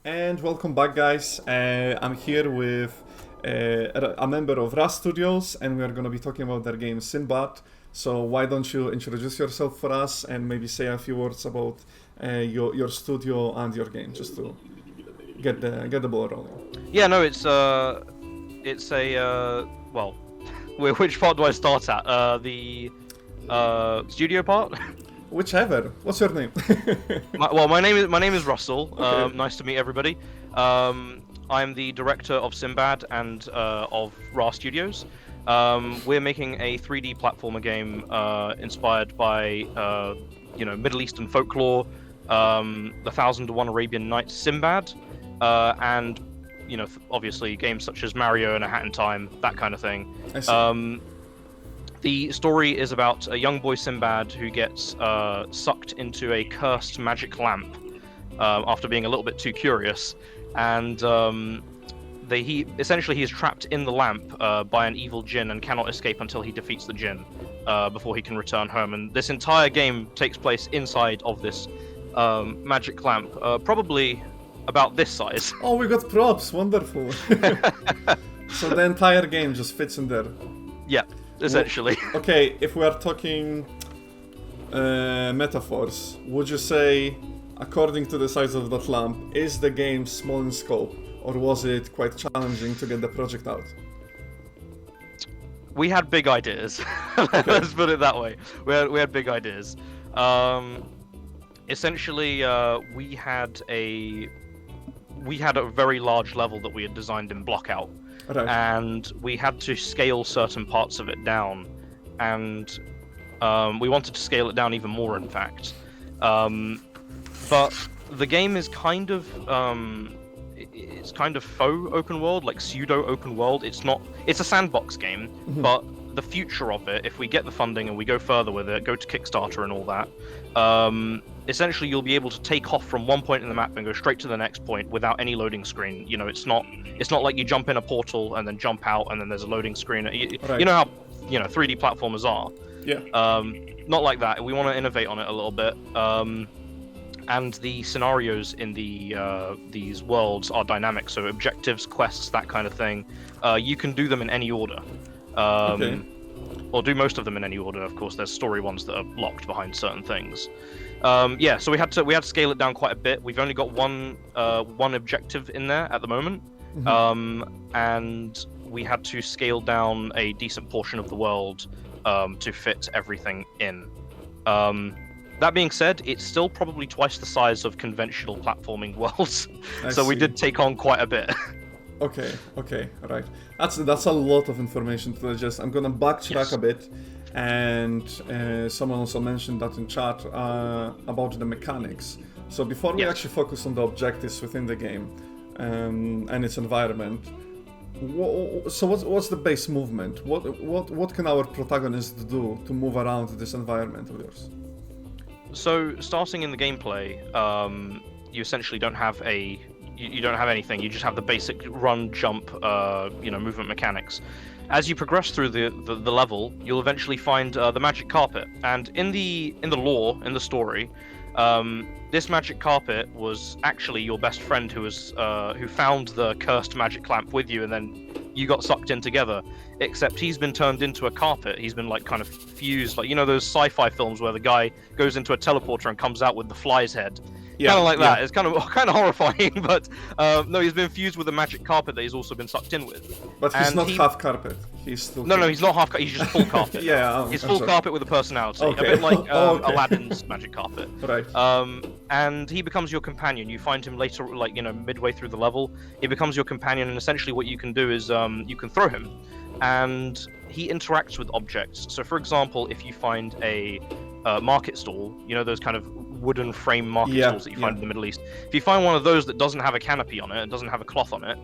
And welcome back, guys. I'm here with a member of RAA Studios, and we're going to be talking about their game Sinbad. So why don't you introduce yourself for us and maybe say a few words about your studio and your game, just to get the ball rolling. Yeah, no, it's well, which part do I start at? The studio part. Whichever. What's your name? My name is Russell. Okay. Nice to meet everybody. I'm the director of Sinbad and of RAA Studios. We're making a 3D platformer game inspired by Middle Eastern folklore, the Thousand and One Arabian Nights Sinbad, and obviously games such as Mario and A Hat in Time, that kind of thing. I see. The story is about a young boy Sinbad who gets sucked into a cursed magic lamp after being a little bit too curious, and he is trapped in the lamp by an evil djinn and cannot escape until he defeats the djinn before he can return home. And this entire game takes place inside of this magic lamp, probably about this size. Oh, we got props. Wonderful. So the entire game just fits in there. Yeah. Essentially. Okay, if we are talking metaphors, would you say, according to the size of that lamp, is the game small in scope, or was it quite challenging to get the project out? We had big ideas. Okay. Let's put it that way. We had big ideas. Essentially, we had a very large level that we had designed in Blockout. Right. And we had to scale certain parts of it down, and we wanted to scale it down even more, in fact. But the game is kind of faux open world, like pseudo open world. It's a sandbox game, but the future of it, if we get the funding and we go further with it, go to Kickstarter and all that, essentially you'll be able to take off from one point in the map and go straight to the next point without any loading screen. It's not like you jump in a portal and then jump out and then there's a loading screen. Right. You know how 3D platformers are. Yeah. Not like that. We want to innovate on it a little bit. And the scenarios in these worlds are dynamic, so objectives, quests, that kind of thing. You can do them in any order. Okay. Or do most of them in any order. Of course, there's story ones that are locked behind certain things. So we had to scale it down quite a bit. We've only got one objective in there at the moment, and we had to scale down a decent portion of the world to fit everything in. That being said, it's still probably twice the size of conventional platforming worlds, so we did take on quite a bit. Okay, right. That's a lot of information to digest. I'm gonna backtrack Yes. a bit, and someone also mentioned that in chat about the mechanics. So before we Yes. actually focus on the objectives within the game and its environment, what's the base movement? What can our protagonist do to move around this environment of yours? So starting in the gameplay, you essentially don't have you don't have anything. You just have the basic run, jump, movement mechanics. As you progress through the level, you'll eventually find the magic carpet. And in the lore, in the story, this magic carpet was actually your best friend who found the cursed magic lamp with you, and then you got sucked in together. Except he's been turned into a carpet. He's been kind of fused, like those sci-fi films where the guy goes into a teleporter and comes out with the fly's head. Yeah, Kind of like that. yeah. It's kind of horrifying, but no, he's been fused with a magic carpet that he's also been sucked in with. But he's And not half carpet. He's still No, he's not half. He's just full carpet. Yeah, he's I'm full sorry. carpet with a personality, Okay. a bit like Okay. Aladdin's magic carpet. Right. And he becomes your companion. You find him later, midway through the level. He becomes your companion, and essentially what you can do is you can throw him, and he interacts with objects. So, for example, if you find a market stall, those kind of wooden frame market stalls that you find in the Middle East. If you find one of those that doesn't have a canopy on it, it doesn't have a cloth on it,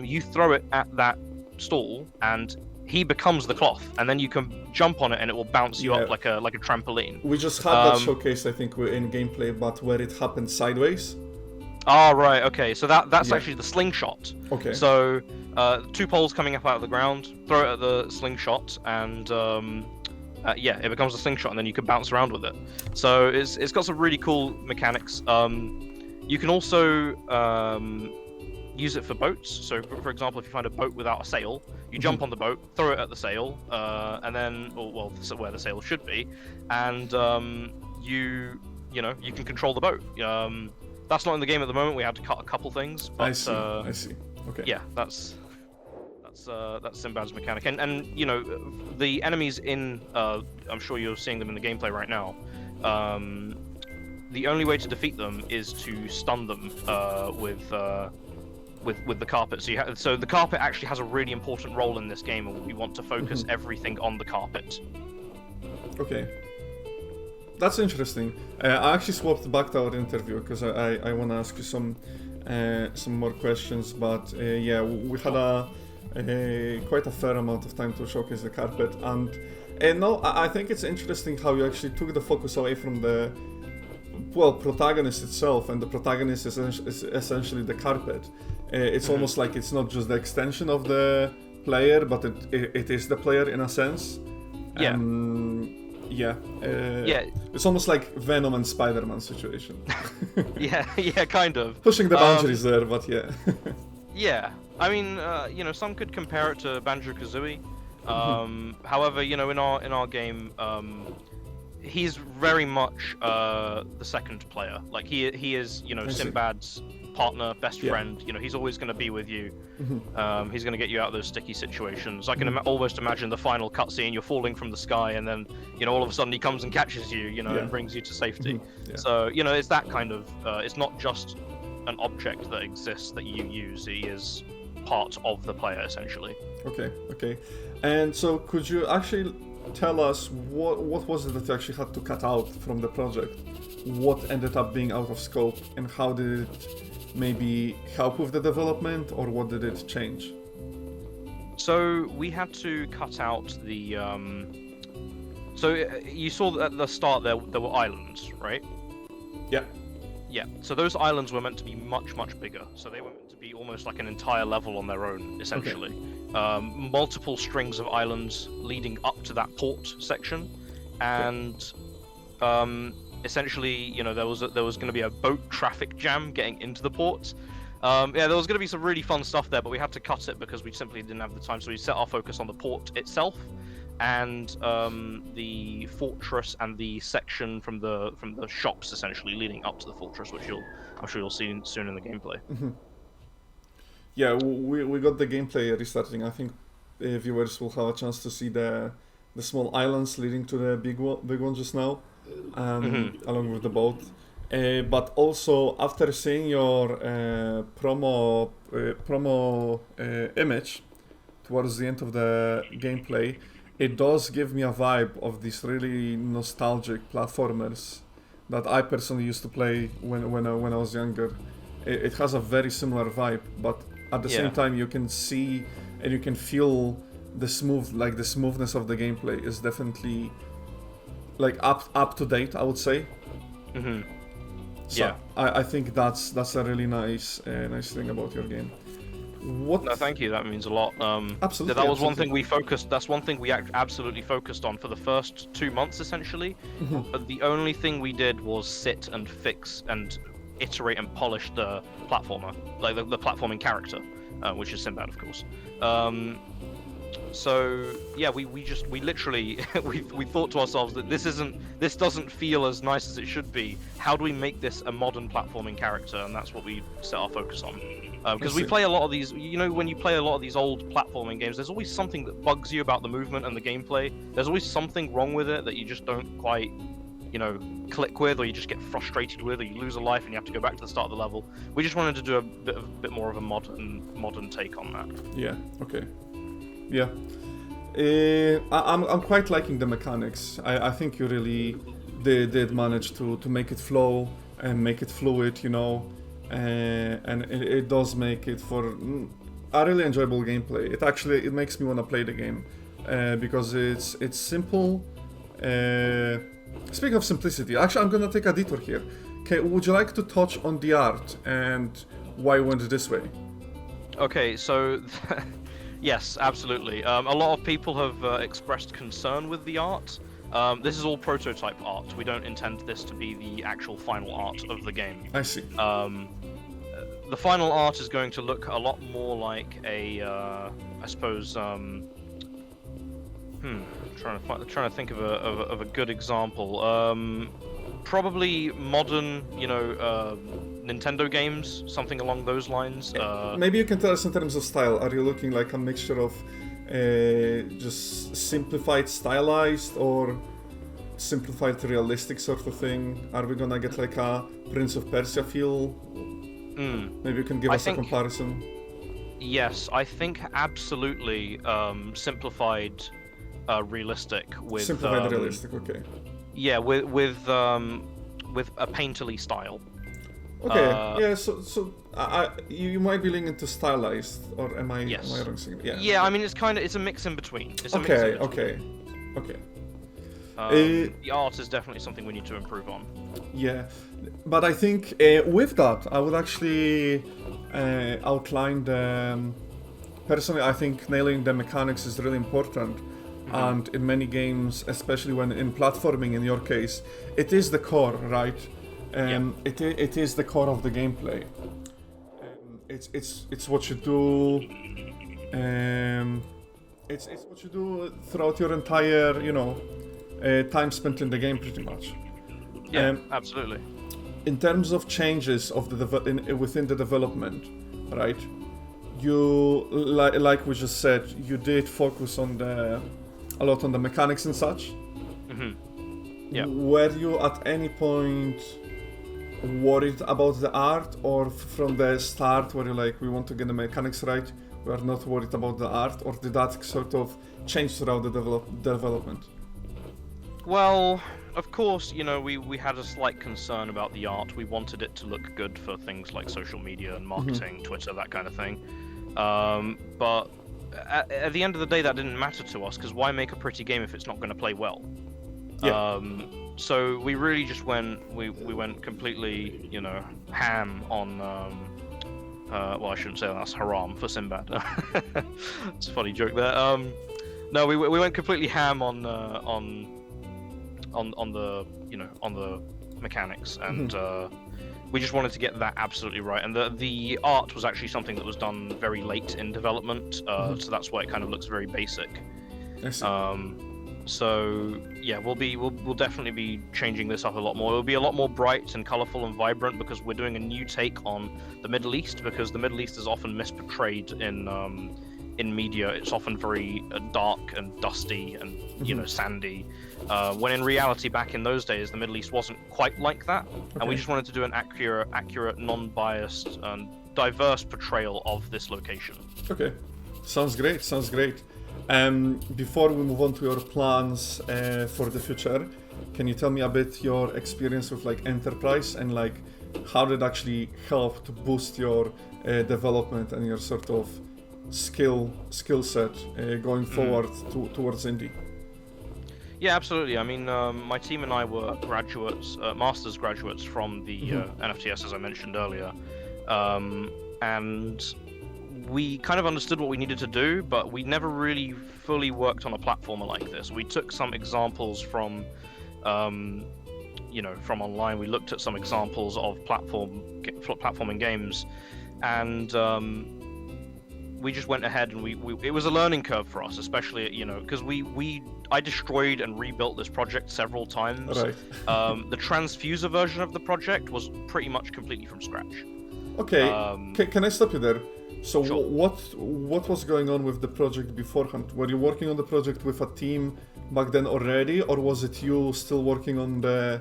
you throw it at that stall, and he becomes the cloth, and then you can jump on it, and it will bounce you up like a trampoline. We just had that showcase, I think, in gameplay, but where it happened sideways. Ah, right, okay. So that's actually the slingshot. Okay. So, two poles coming up out of the ground, throw it at the slingshot, and it becomes a slingshot, and then you can bounce around with it. So it's got some really cool mechanics. You can also use it for boats. So, for example, if you find a boat without a sail, you jump on the boat, throw it at the sail, and then, where the sail should be, and you can control the boat. That's not in the game at the moment. We had to cut a couple things. But, I see. Okay. Yeah, that's Sinbad's mechanic, and the enemies in. I'm sure you're seeing them in the gameplay right now. The only way to defeat them is to stun them with the carpet. So the carpet actually has a really important role in this game, and we want to focus everything on the carpet. Okay. That's interesting. I actually swapped back to our interview because I want to ask you some more questions, but yeah, we had quite a fair amount of time to showcase the carpet, and no, I think it's interesting how you actually took the focus away from the protagonist itself, and the protagonist is essentially the carpet. It's almost like it's not just the extension of the player, but it is the player in a sense. Yeah. It's almost like Venom and Spider-Man situation. yeah, kind of. Pushing the boundaries there, but yeah. Yeah, I mean, some could compare it to Banjo-Kazooie. However, in our game, he's very much the second player. Like he is, Sinbad's partner, best friend. He's always going to be with you. He's going to get you out of those sticky situations. I can almost imagine the final cutscene. You're falling from the sky, and then all of a sudden he comes and catches you. And brings you to safety. So it's that kind of. It's not just an object that exists that you use. He is part of the player essentially. Okay. And so could you actually tell us what was it that you actually had to cut out from the project? What ended up being out of scope, and how did it maybe help with the development, or what did it change? So we had to cut out the so you saw that at the start there were islands, right? Yeah, so those islands were meant to be much bigger. So they were meant to be almost like an entire level on their own, essentially. Multiple strings of islands leading up to that port section, and essentially, there was going to be a boat traffic jam getting into the port. There was going to be some really fun stuff there, but we had to cut it because we simply didn't have the time. So we set our focus on the port itself, and the fortress and the section from the shops essentially leading up to the fortress, which I'm sure you'll see soon in the gameplay. Yeah, we got the gameplay restarting. I think viewers will have a chance to see the small islands leading to the big one just now, along with the boat. But also after seeing your promo image towards the end of the gameplay, it does give me a vibe of these really nostalgic platformers that I personally used to play when I was younger. It has a very similar vibe, but at the same time you can see and you can feel the smoothness of the gameplay is definitely like up to date, I would say. So I think that's a really nice thing about your game. No, thank you. That means a lot. Absolutely. That was one thing we focused. That's one thing we absolutely focused on for the first 2 months, essentially. But the only thing we did was sit and fix and iterate and polish the platformer, like the platforming character, which is Sinbad, of course. So yeah, we literally we thought to ourselves that this doesn't feel as nice as it should be. How do we make this a modern platforming character? And that's what we set our focus on. Because we play a lot of these, when you play a lot of these old platforming games, there's always something that bugs you about the movement and the gameplay. There's always something wrong with it that you just don't quite, click with, or you just get frustrated with, or you lose a life and you have to go back to the start of the level. We just wanted to do a bit more of a modern take on that. Yeah. Okay. Yeah. I'm quite liking the mechanics. I think you really did manage to make it flow and make it fluid, and it does make it for a really enjoyable gameplay. It makes me want to play the game because it's simple. Speaking of simplicity, actually I'm gonna take a detour here. Okay, would you like to touch on the art and why it went this way? Okay, so yes, absolutely. A lot of people have expressed concern with the art. This is all prototype art. We don't intend this to be the actual final art of the game. I see. The final art is going to look a lot more like a, I suppose, trying to think of a good example. Probably modern, Nintendo games, something along those lines. Maybe you can tell us in terms of style. Are you looking like a mixture of just simplified stylized or simplified realistic sort of thing? Are we gonna get like a Prince of Persia feel? Maybe you can give us a comparison. Yes, I think absolutely simplified realistic with simplified realistic, okay. Yeah, with a painterly style. Okay, yeah. So you might be leaning into stylized, or am I wrong? Yeah. Yeah, I mean it's a mix in between. Okay. The art is definitely something we need to improve on. Yeah, but I think with that, I would actually outline the. Personally, I think nailing the mechanics is really important. And in many games, especially when in platforming, in your case, it is the core, right? It is the core of the gameplay. It's what you do. It's what you do throughout your entire, time spent in the game, pretty much. Yeah, absolutely. In terms of changes of within the development, right? You like we just said, you did focus on a lot on the mechanics and such. Yeah. Were you at any point worried about the art, or from the start were you like, we want to get the mechanics right, we are not worried about the art, or did that sort of change throughout the development? Well, of course, we had a slight concern about the art. We wanted it to look good for things like social media and marketing, Twitter, that kind of thing. But at the end of the day, that didn't matter to us, because why make a pretty game if it's not going to play well? Yeah. So we really just went completely, ham on. Well, I shouldn't say that's haram for Sinbad. It's a funny joke there. No, we went completely ham on the mechanics, and we just wanted to get that absolutely right. And the art was actually something that was done very late in development, so that's why it kind of looks very basic. I see. So yeah, we'll definitely be changing this up a lot more. It'll be a lot more bright and colorful and vibrant, because we're doing a new take on the Middle East, because the Middle East is often misportrayed in media. It's often very dark and dusty and sandy, when in reality back in those days the Middle East wasn't quite like that. And we just wanted to do an accurate, non-biased and diverse portrayal of this location. Okay, sounds great. Before we move on to your plans for the future, can you tell me a bit your experience with like Enterprise, and like how did it actually help to boost your development and your sort of skill set going forward towards indie? Yeah, absolutely. I mean, my team and I were master's graduates from the NFTS, as I mentioned earlier, and we kind of understood what we needed to do, but we never really fully worked on a platformer like this. We took some examples from online. We looked at some examples of platforming games, and we just went ahead and it was a learning curve for us, especially because I destroyed and rebuilt this project several times. Right. The transfuser version of the project was pretty much completely from scratch. Okay. Can I stop you there? So sure. What was going on with the project beforehand? Were you working on the project with a team back then already, or was it you still working on the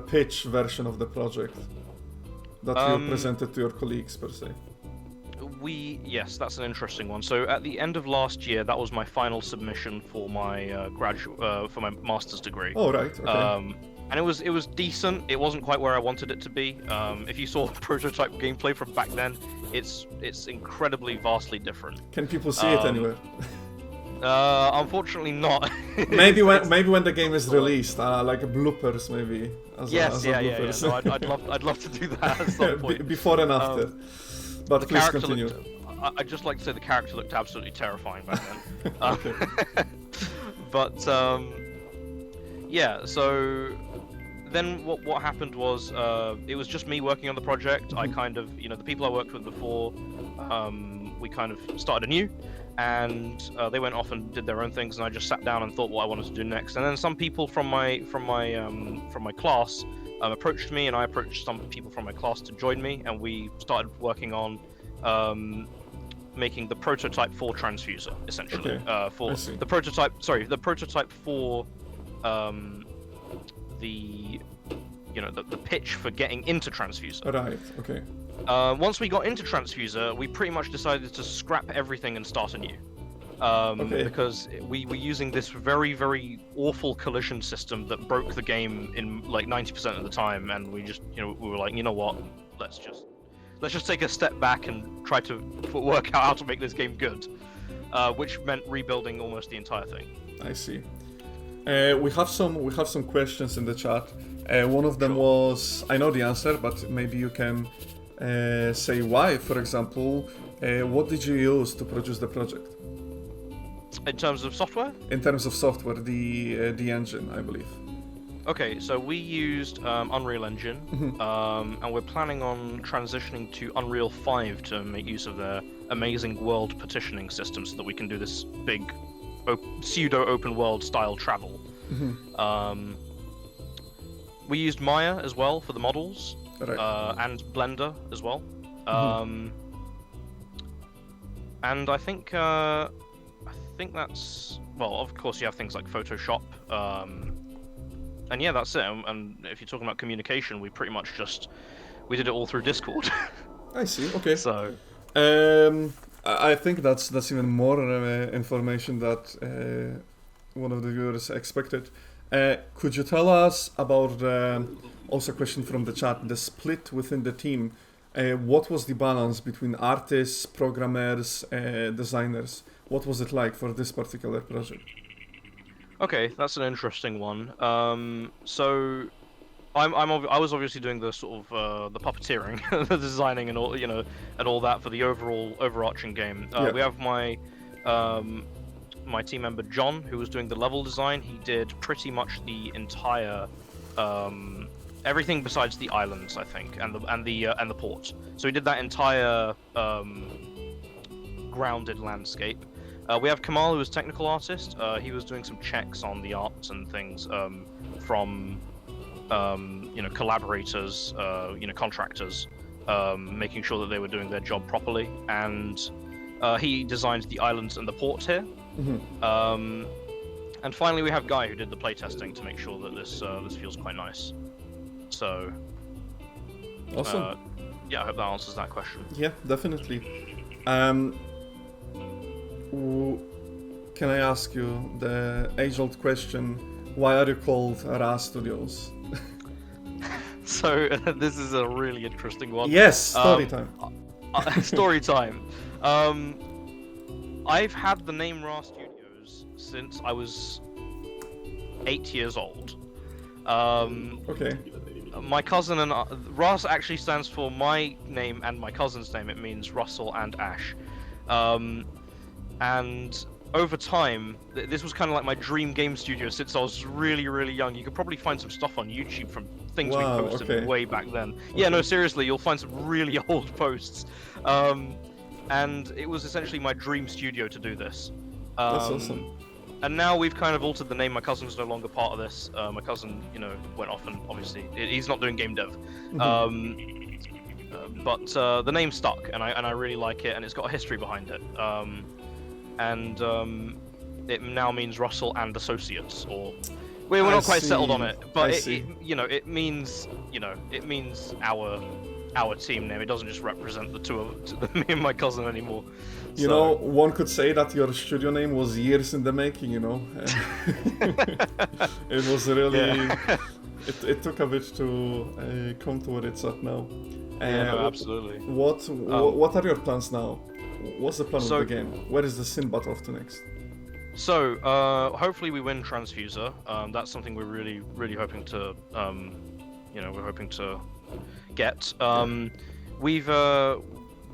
pitch version of the project that you presented to your colleagues per se? Yes, that's an interesting one. So at the end of last year, that was my final submission for my for my master's degree. Oh, right. Okay. And it was decent. It wasn't quite where I wanted it to be. If you saw prototype gameplay from back then, it's incredibly vastly different. Can people see it anywhere? Unfortunately not. maybe when the game is released, like bloopers maybe. Yes. No, I'd love to do that at some point. Before and after. But please continue. I'd just like to say the character looked absolutely terrifying back then. Okay. But yeah, so then what happened was it was just me working on the project. I kind of, the people I worked with before, we kind of started anew, and they went off and did their own things, and I just sat down and thought what I wanted to do next. And then some people from my class approached me, and I approached some people from my class to join me, and we started working on making the prototype for transfuser, essentially. For the prototype for the pitch for getting into transfuser. Right. Okay. Once we got into transfuser, we pretty much decided to scrap everything and start anew. Because we were using this very, very awful collision system that broke the game in like 90% of the time, and we just, we were like, you know what, let's just take a step back and try to work out how to make this game good, which meant rebuilding almost the entire thing. I see. We have some questions in the chat. One of them was, I know the answer, but maybe you can say why. For example, what did you use to produce the project? In terms of software? In terms of software, the engine, I believe. Okay, so we used Unreal Engine, and we're planning on transitioning to Unreal 5 to make use of their amazing world partitioning system so that we can do this big pseudo open world style travel. We used Maya as well for the models, and Blender as well. And I think that's, well, of course you have things like Photoshop, and yeah, that's it. And if you're talking about communication, we pretty much we did it all through Discord. I see. Okay. So I think that's even more information that one of the viewers expected. Could you tell us about also a question from the chat, the split within the team? What was the balance between artists, programmers, designers? What was it like for this particular project? Okay, that's an interesting one. So I was obviously doing the sort of the puppeteering, the designing, and all and all that for the overarching game. We have my team member John, who was doing the level design. He did pretty much the entire everything besides the islands, I think, and the port. So he did that entire grounded landscape. We have Kamal, who was technical artist. He was doing some checks on the art and things from collaborators, contractors, making sure that they were doing their job properly. And he designed the islands and the port here. And finally, we have Guy, who did the playtesting to make sure that this feels quite nice. So awesome. Yeah, I hope that answers that question. Yeah, definitely. Can I ask you the age-old question? Why are you called RAA Studios? So this is a really interesting one. Yes, story time. Story time. I've had the name RAA Studios since I was 8 years old. Okay. My cousin and RAA actually stands for my name and my cousin's name. It means Russell and Ash. And over time, this was kind of like my dream game studio since I was really, really young. You could probably find some stuff on YouTube from things we posted way back then. Yeah, no, seriously, you'll find some really old posts. And it was essentially my dream studio to do this. That's awesome. And now we've kind of altered the name. My cousin's no longer part of this. My cousin, went off and obviously he's not doing game dev. But the name stuck, and I really like it, and it's got a history behind it. It now means Russell and Associates, or we're not quite settled on it, but it means our team name. It doesn't just represent the two of me and my cousin anymore. You know, one could say that your studio name was years in the making. It was really it took a bit to come to where it's at now. Absolutely. What are your plans now? What's the plan of the game? Where is the Sinbad off to next? So, hopefully we win Transfuser. That's something we're really, really hoping to, get.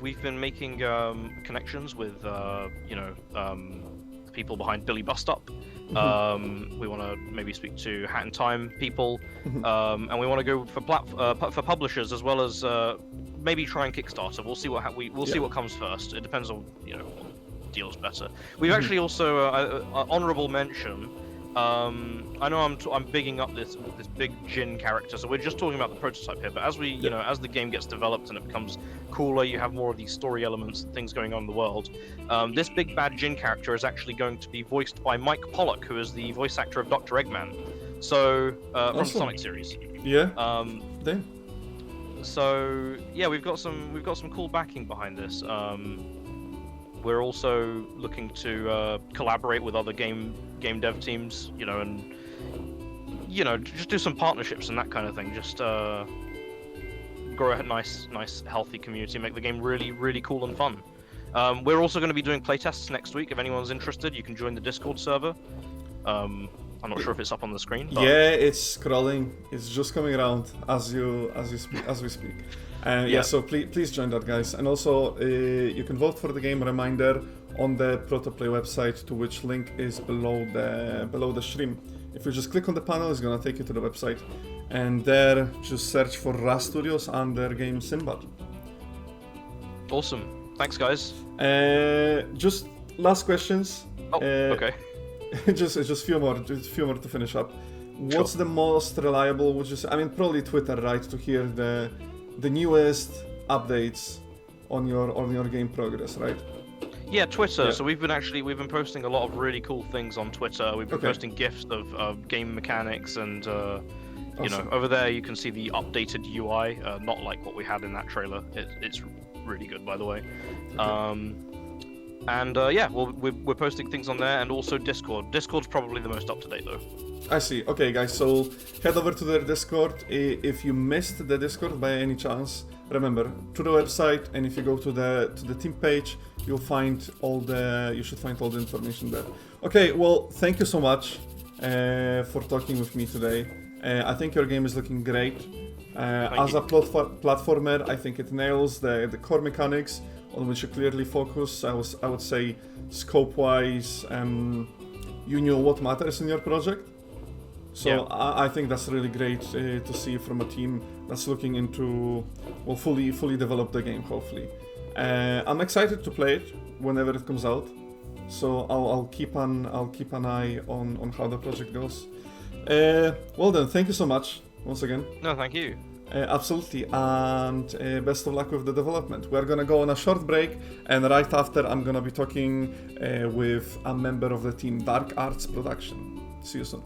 We've been making connections with, the people behind Billy Bust Up, We want to maybe speak to Hat in Time people, and we want to go for publishers as well as maybe try and Kickstarter. We'll see we'll see what comes first. It depends on what deals better. We've actually also honorable mention. I know I'm bigging up this big Jin character, so we're just talking about the prototype here. But as we, as the game gets developed and it becomes cooler, you have more of these story elements and things going on in the world. This big bad Jin character is actually going to be voiced by Mike Pollock, who is the voice actor of Dr. Eggman. So from the Sonic series. Yeah. Damn. So yeah, we've got some cool backing behind this. We're also looking to collaborate with other game dev teams, and just do some partnerships and that kind of thing. Just grow a nice, healthy community, make the game really, really cool and fun. We're also going to be doing playtests next week. If anyone's interested, you can join the Discord server. I'm not sure if it's up on the screen. But... Yeah, it's scrolling. It's just coming around as we speak. Yeah, so please join that, guys. And also, you can vote for the game. Reminder on the ProtoPlay website, to which link is below the stream. If you just click on the panel, it's gonna take you to the website, and there just search for RAA Studios and their game Sinbad. Awesome. Thanks, guys. Just last questions. Oh, okay. just few more to finish up. What's the most reliable? Would you say? I mean, probably Twitter, right? To hear the newest updates on your game progress, right? Yeah, Twitter. Yeah. So we've been posting a lot of really cool things on Twitter. We've been posting GIFs of game mechanics, and awesome. Over there you can see the updated UI, not like what we had in that trailer. It's really good, by the way. Okay. We're posting things on there, and also Discord. Discord's probably the most up to date though. I see. Okay, guys, so head over to their Discord. If you missed the Discord by any chance, remember, to the website, and if you go to the team page, you should find all the information there. Okay, well, thank you so much for talking with me today. I think your game is looking great. As a platformer, I think it nails the core mechanics on which you clearly focus. I would say scope-wise, you knew what matters in your project. So yeah. I think that's really great to see from a team that's looking into fully develop the game. Hopefully, I'm excited to play it whenever it comes out. So I'll keep an eye on how the project goes. Well then, thank you so much once again. No, thank you. Absolutely, and best of luck with the development. We're gonna go on a short break, and right after I'm gonna be talking with a member of the team, Dark Arts Production. See you soon.